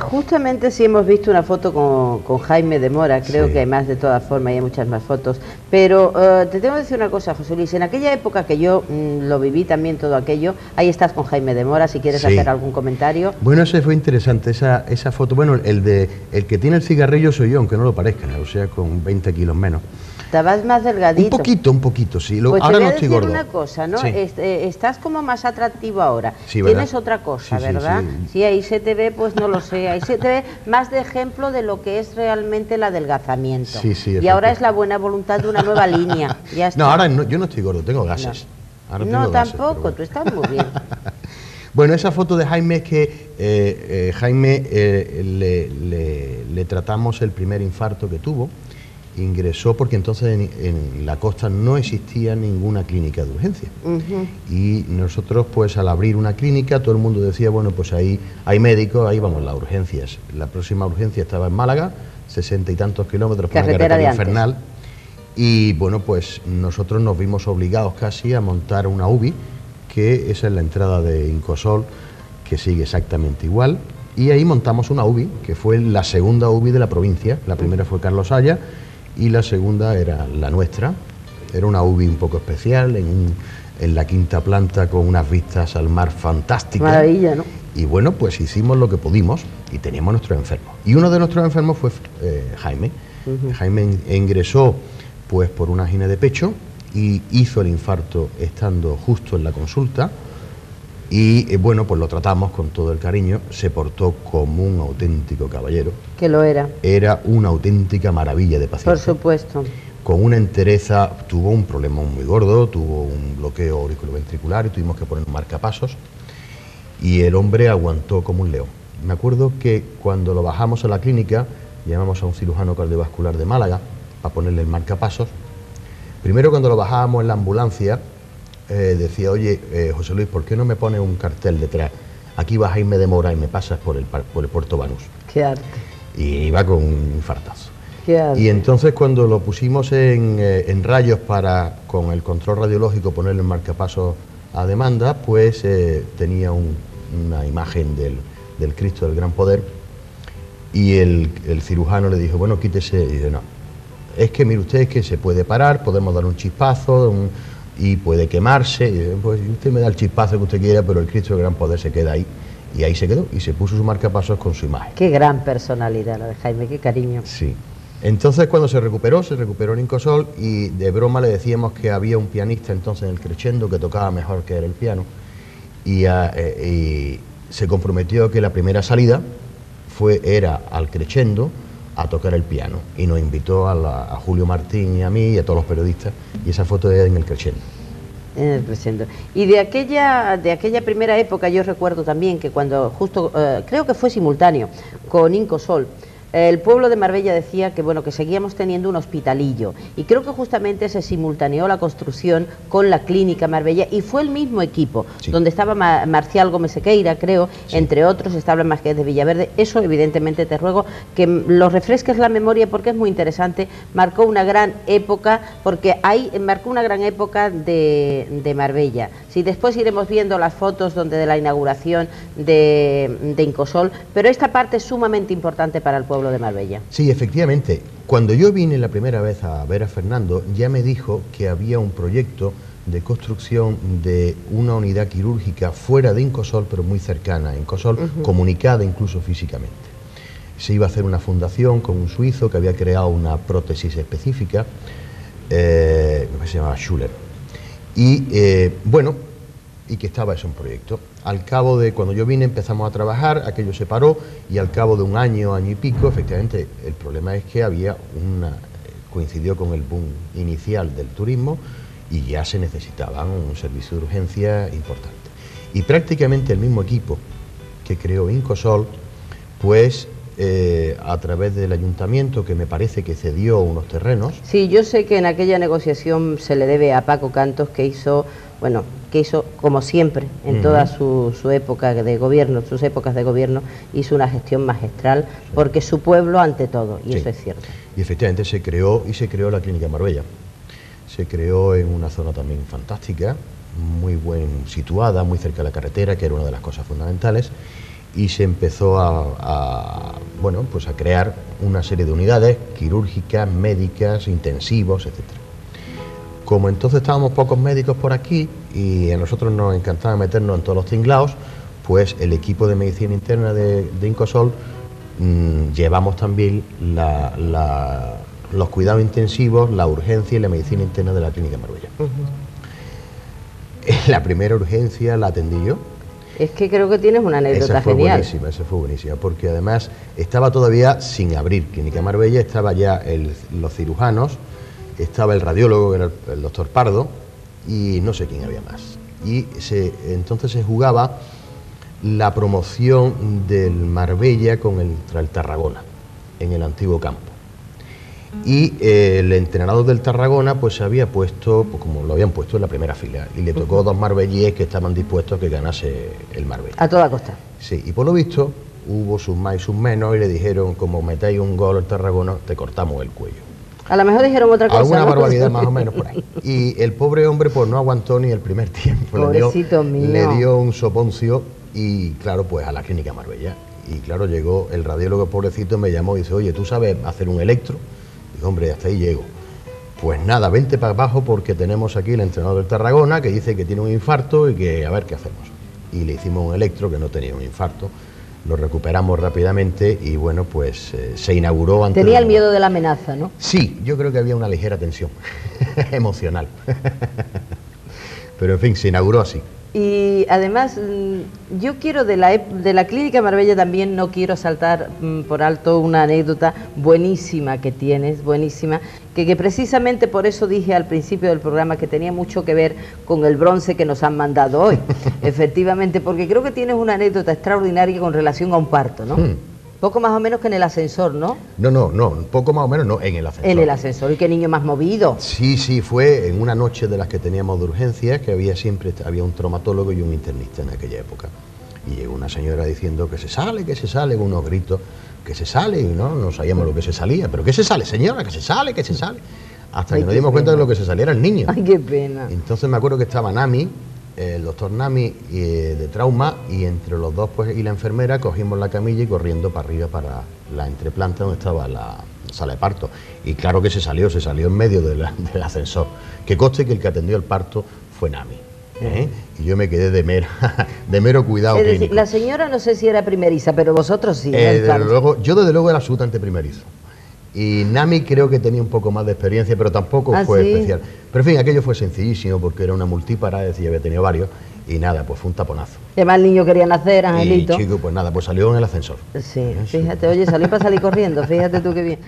Justamente sí hemos visto una foto con Jaime de Mora, creo Sí. que hay más de todas formas y hay muchas más fotos, pero te tengo que decir una cosa, José Luis, en aquella época que yo lo viví también todo aquello, ahí estás con Jaime de Mora, si quieres Sí. hacer algún comentario. Bueno, ese fue interesante, esa foto. Bueno, el que tiene el cigarrillo soy yo, aunque no lo parezca, o sea, con 20 kilos menos. Estabas más delgadito. Un poquito, sí. Pues Ahora te voy no a estoy decir gordo. una cosa, ¿no? Sí. Estás como más atractivo ahora. Sí, ¿verdad? Tienes otra cosa, Sí, sí, ¿verdad? sí. Sí, ahí se te ve, pues no lo sé, ahí se te ve más de ejemplo de lo que es realmente el adelgazamiento. Sí, sí, y ahora efectivamente. es la buena voluntad de una nueva línea. Ya está. No, ahora no, yo no estoy gordo, tengo gases. Ahora No, tengo gases, tampoco, pero bueno. tú estás muy bien. Bueno, esa foto de Jaime es que Jaime le tratamos el primer infarto que tuvo. Ingresó porque entonces en la costa no existía ninguna clínica de urgencia. Y nosotros, pues al abrir una clínica, todo el mundo decía, bueno, pues ahí hay médicos, ahí vamos las urgencias. La próxima urgencia estaba en Málaga, 60 y tantos kilómetros por una Carretera de carretera antes. infernal. Y bueno, pues nosotros nos vimos obligados casi a montar una UBI, que esa es la entrada de Incosol, que sigue exactamente igual. Y ahí montamos una UBI, que fue la segunda UBI de la provincia. La primera fue Carlos Haya y la segunda era la nuestra. Era una UBI un poco especial, en la quinta planta, con unas vistas al mar fantásticas. Maravilla, ¿no? Y bueno, pues hicimos lo que pudimos y teníamos nuestros enfermos. Y uno de nuestros enfermos fue Jaime. Jaime ingresó pues por una angina de pecho y hizo el infarto estando justo en la consulta. Y bueno, pues lo tratamos con todo el cariño, se portó como un auténtico caballero. Que lo era. Era una auténtica maravilla de paciente. Por supuesto. Con una entereza, tuvo un problema muy gordo, tuvo un bloqueo auriculoventricular y tuvimos que poner un marcapasos. Y el hombre aguantó como un león. Me acuerdo que cuando lo bajamos a la clínica, llamamos a un cirujano cardiovascular de Málaga para ponerle el marcapasos. Primero, cuando lo bajábamos en la ambulancia, decía, oye, José Luis, ¿por qué no me pones un cartel detrás? Aquí va Jaime de Mora y me pasas por el Puerto Banús. Qué arte. Y iba con un infartazo. Qué arte. Y entonces cuando lo pusimos en rayos para, con el control radiológico, ponerle el marcapasos a demanda, pues tenía una imagen del Cristo del Gran Poder. Y el cirujano le dijo, bueno, quítese. Y dice, no, es que mire usted, es que se puede parar, podemos dar un chispazo, y puede quemarse. Y dice, pues usted me da el chispazo que usted quiera, pero el Cristo del Gran Poder se queda ahí. Y ahí se quedó, y se puso su marcapasos con su imagen. Qué gran personalidad la de Jaime, qué cariño. Sí. Entonces cuando se recuperó en Incosol, y de broma le decíamos que había un pianista entonces en el Crescendo que tocaba mejor que era el piano, y se comprometió que la primera salida era al Crescendo a tocar el piano, y nos invitó a Julio Martín y a mí y a todos los periodistas, y esa foto es en el Crescendo. En el Crescendo. Y de aquella primera época yo recuerdo también que cuando justo, creo que fue simultáneo con Incosol, el pueblo de Marbella decía que bueno, que seguíamos teniendo un hospitalillo, y creo que justamente se simultaneó la construcción con la clínica Marbella, y fue el mismo equipo, Sí. donde estaba Marcial Gómez Sequeira, creo, Sí. entre otros, estaba Márquez de Villaverde. Eso evidentemente te ruego que lo refresques la memoria, porque es muy interesante. Marcó una gran época, porque ahí marcó una gran época de Marbella. Si después iremos viendo las fotos de la inauguración de Incosol, pero esta parte es sumamente importante para el pueblo de Marbella. Sí, efectivamente. Cuando yo vine la primera vez a ver a Fernando, ya me dijo que había un proyecto de construcción de una unidad quirúrgica fuera de Incosol, pero muy cercana a Incosol, comunicada incluso físicamente. Se iba a hacer una fundación con un suizo que había creado una prótesis específica, que se llamaba Schuller. Y bueno, y que estaba eso en proyecto. Al cabo de, cuando yo vine, empezamos a trabajar, aquello se paró, y al cabo de un año, año y pico, efectivamente, el problema es que había coincidió con el boom inicial del turismo, y ya se necesitaba un servicio de urgencia importante. Y prácticamente el mismo equipo que creó Incosol, pues a través del ayuntamiento, que me parece que cedió unos terrenos. Sí, yo sé que en aquella negociación se le debe a Paco Cantos, que hizo, bueno, como siempre, en toda su época de gobierno, sus épocas de gobierno, hizo una gestión magistral, porque su pueblo ante todo, y Sí. eso es cierto. Y efectivamente se creó la clínica Marbella. Se creó en una zona también fantástica, muy bien situada, muy cerca de la carretera, que era una de las cosas fundamentales. y se empezó bueno, pues a crear una serie de unidades quirúrgicas, médicas, intensivos, etcétera. Como entonces estábamos pocos médicos por aquí y a nosotros nos encantaba meternos en todos los tinglaos, pues el equipo de medicina interna de Incosol llevamos también los cuidados intensivos, la urgencia y la medicina interna de la Clínica Marbella. La primera urgencia la atendí yo. Es que creo que tienes una anécdota genial. Esa fue buenísima, porque además estaba todavía sin abrir Clínica Marbella, estaba ya los cirujanos, estaba el radiólogo, que era el doctor Pardo, y no sé quién había más. Y entonces se jugaba la promoción del Marbella contra el Tarragona, en el antiguo campo. Y el entrenador del Tarragona pues se había puesto, pues como lo habían puesto en la primera fila, y le tocó dos marbellíes que estaban dispuestos a que ganase el Marbella. A toda costa. Sí, y por lo visto hubo sus más y sus menos, y le dijeron, como metáis un gol al Tarragona, te cortamos el cuello. A lo mejor dijeron otra cosa. Alguna barbaridad más o menos por ahí. Y el pobre hombre pues no aguantó ni el primer tiempo. Pobrecito mío. Le dio un soponcio y claro, pues a la Clínica Marbella. Y claro, llegó el radiólogo pobrecito, me llamó y dice, oye, ¿tú sabes hacer un electro? Digo, hombre, hasta ahí llego. Pues nada, vente para abajo porque tenemos aquí el entrenador del Tarragona que dice que tiene un infarto y que a ver qué hacemos. Y le hicimos un electro que no tenía un infarto. Lo recuperamos rápidamente y bueno, pues se inauguró antes. Tenía el miedo de la amenaza, ¿no? Sí, yo creo que había una ligera tensión emocional. Pero en fin, se inauguró así. Y además, yo quiero de la Clínica Marbella también, no quiero saltar por alto una anécdota buenísima que tienes, buenísima, que precisamente por eso dije al principio del programa que tenía mucho que ver con el bronce que nos han mandado hoy. Efectivamente, porque creo que tienes una anécdota extraordinaria con relación a un parto, ¿no? Poco más o menos que en el ascensor, ¿no? No, poco más o menos no, en el ascensor. En el ascensor, ¿y qué niño más movido? Sí, fue en una noche de las que teníamos de urgencias, que había un traumatólogo y un internista en aquella época. Y llegó una señora diciendo que se sale, con unos gritos, que se sale, y no sabíamos lo que se salía. ¿Pero qué se sale, señora? Que se sale. Hasta que nos dimos cuenta de lo que se salía era el niño. Ay, qué pena. Entonces me acuerdo que estaba Nami, el doctor Nami de trauma, y entre los dos pues y la enfermera cogimos la camilla y corriendo para arriba para la entreplanta donde estaba la sala de parto. Y claro que se salió en medio del ascensor. Que conste que el que atendió el parto fue Nami. Y yo me quedé de mero cuidado es decir, clínico. la señora no sé si era primeriza, pero vosotros sí. Yo desde luego era absolutamente primerizo. Y Nami creo que tenía un poco más de experiencia, pero tampoco fue especial. Pero en fin, aquello fue sencillísimo porque era una multípara, es decir, había tenido varios, y nada, pues fue un taponazo. Además el niño quería nacer, Angelito. Y chico, pues nada, pues salió en el ascensor. Sí, fíjate, oye, salió para salir corriendo, fíjate tú qué bien.